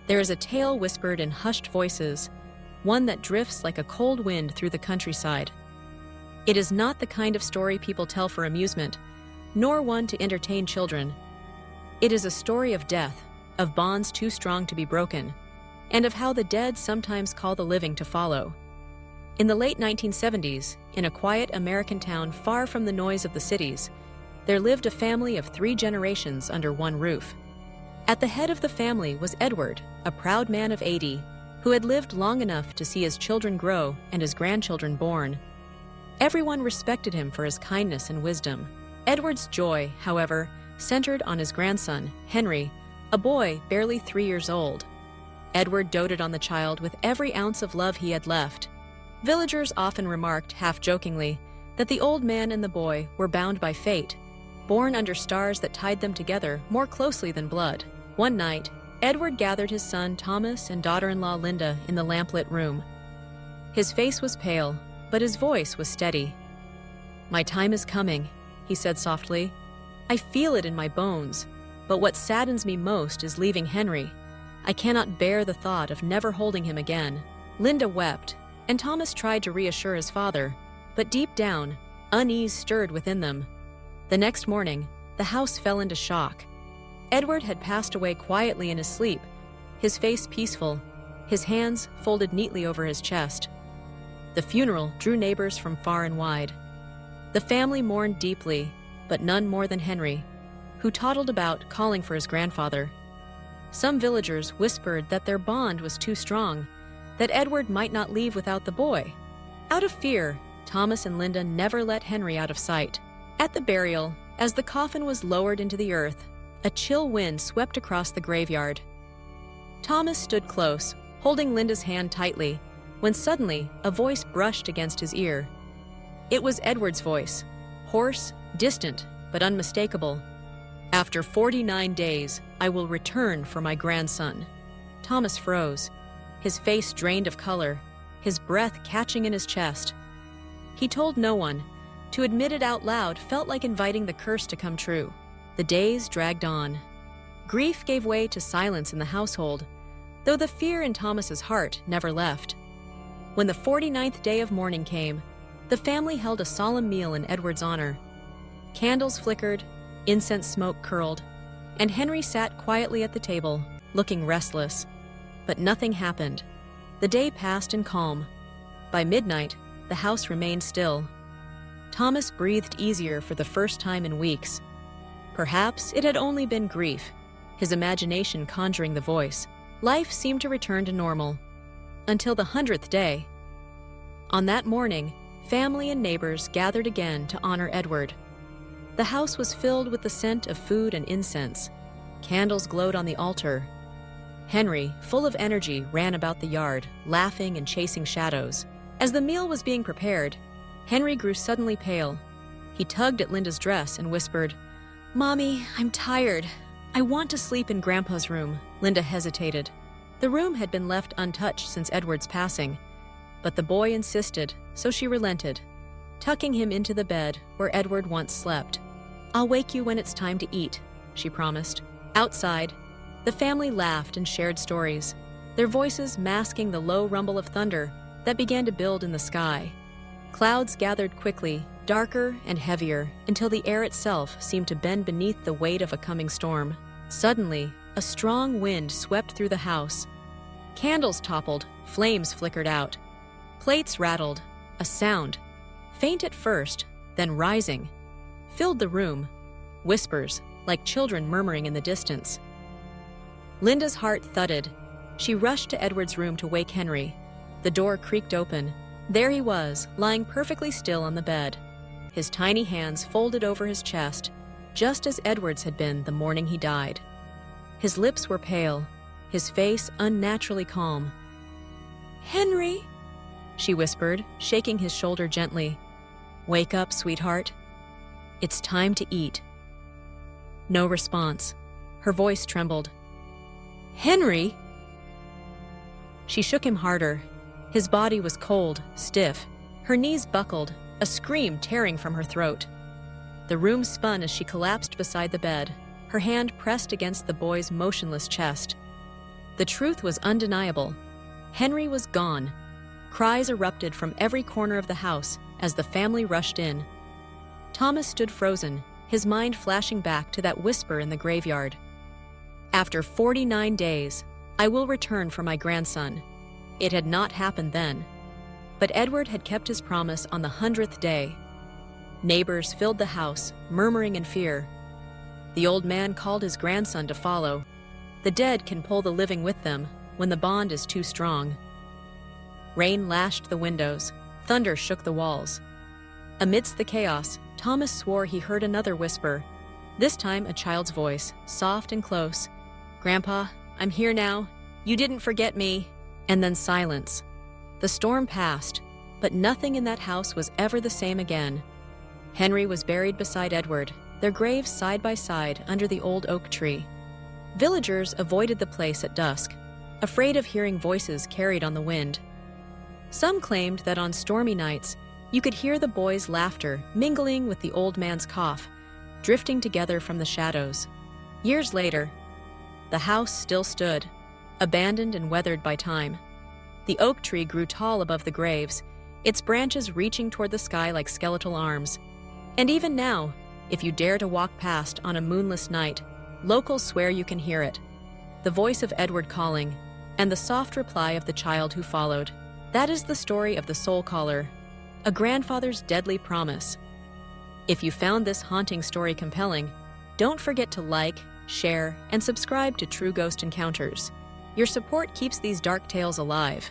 There is a tale whispered in hushed voices, one that drifts like a cold wind through the countryside. It is not the kind of story people tell for amusement, nor one to entertain children. It is a story of death, of bonds too strong to be broken, and of how the dead sometimes call the living to follow. In the late 1970s, in a quiet American town far from the noise of the cities, there lived a family of 3 generations under one roof. At the head of the family was Edward, a proud man of 80, who had lived long enough to see his children grow and his grandchildren born. Everyone respected him for his kindness and wisdom. Edward's joy, however, centered on his grandson, Henry, a boy barely 3 years old. Edward doted on the child with every ounce of love he had left. Villagers often remarked, half-jokingly, that the old man and the boy were bound by fate, born under stars that tied them together more closely than blood. One night, Edward gathered his son Thomas and daughter-in-law Linda in the lamplit room. His face was pale, but his voice was steady. "My time is coming," he said softly. "I feel it in my bones, but what saddens me most is leaving Henry. I cannot bear the thought of never holding him again." Linda wept, and Thomas tried to reassure his father, but deep down, unease stirred within them. The next morning, the house fell into shock. Edward had passed away quietly in his sleep, his face peaceful, his hands folded neatly over his chest. The funeral drew neighbors from far and wide. The family mourned deeply, but none more than Henry, who toddled about calling for his grandfather. Some villagers whispered that their bond was too strong, that Edward might not leave without the boy. Out of fear, Thomas and Linda never let Henry out of sight. At the burial, as the coffin was lowered into the earth, a chill wind swept across the graveyard. Thomas stood close, holding Linda's hand tightly, when suddenly a voice brushed against his ear. It was Edward's voice, hoarse, distant, but unmistakable. "After 49 days, I will return for my grandson." Thomas froze, his face drained of color, his breath catching in his chest. He told no one. To admit it out loud felt like inviting the curse to come true. The days dragged on. Grief gave way to silence in the household, though the fear in Thomas's heart never left. When the 49th day of mourning came, the family held a solemn meal in Edward's honor. Candles flickered, incense smoke curled, and Henry sat quietly at the table, looking restless. But nothing happened. The day passed in calm. By midnight, the house remained still. Thomas breathed easier for the first time in weeks. Perhaps it had only been grief, his imagination conjuring the voice. Life seemed to return to normal. Until the 100th day. On that morning, family and neighbors gathered again to honor Edward. The house was filled with the scent of food and incense. Candles glowed on the altar. Henry, full of energy, ran about the yard, laughing and chasing shadows. As the meal was being prepared, Henry grew suddenly pale. He tugged at Linda's dress and whispered, "Mommy, I'm tired. I want to sleep in Grandpa's room." Linda hesitated. The room had been left untouched since Edward's passing, but the boy insisted, so she relented, tucking him into the bed where Edward once slept. "I'll wake you when it's time to eat," she promised. Outside, the family laughed and shared stories, their voices masking the low rumble of thunder that began to build in the sky. Clouds gathered quickly, darker and heavier, until the air itself seemed to bend beneath the weight of a coming storm. Suddenly, a strong wind swept through the house. Candles toppled, flames flickered out. Plates rattled. A sound, faint at first, then rising, filled the room. Whispers, like children murmuring in the distance. Linda's heart thudded. She rushed to Edward's room to wake Henry. The door creaked open. There he was, lying perfectly still on the bed, his tiny hands folded over his chest, just as Edward's had been the morning he died. His lips were pale, his face unnaturally calm. "Henry," she whispered, shaking his shoulder gently. "Wake up, sweetheart. It's time to eat." No response. Her voice trembled. "Henry!" She shook him harder. His body was cold, stiff. Her knees buckled, a scream tearing from her throat. The room spun as she collapsed beside the bed, her hand pressed against the boy's motionless chest. The truth was undeniable. Henry was gone. Cries erupted from every corner of the house as the family rushed in. Thomas stood frozen, his mind flashing back to that whisper in the graveyard. After 49 days, I will return for my grandson. It had not happened then. But Edward had kept his promise on the 100th day. Neighbors filled the house, murmuring in fear. The old man called his grandson to follow. The dead can pull the living with them when the bond is too strong. Rain lashed the windows. Thunder shook the walls. Amidst the chaos, Thomas swore he heard another whisper, this time a child's voice, soft and close. "Grandpa, I'm here now. You didn't forget me." And then silence. The storm passed, but nothing in that house was ever the same again. Henry was buried beside Edward, their graves side by side under the old oak tree. Villagers avoided the place at dusk, afraid of hearing voices carried on the wind. Some claimed that on stormy nights, you could hear the boys' laughter mingling with the old man's cough, drifting together from the shadows. Years later, the house still stood, abandoned and weathered by time. The oak tree grew tall above the graves, its branches reaching toward the sky like skeletal arms. And even now, if you dare to walk past on a moonless night, locals swear you can hear it. The voice of Edward calling, and the soft reply of the child who followed. That is the story of the soul caller, a grandfather's deadly promise. If you found this haunting story compelling, don't forget to like, share, and subscribe to True Ghost Encounters. Your support keeps these dark tales alive.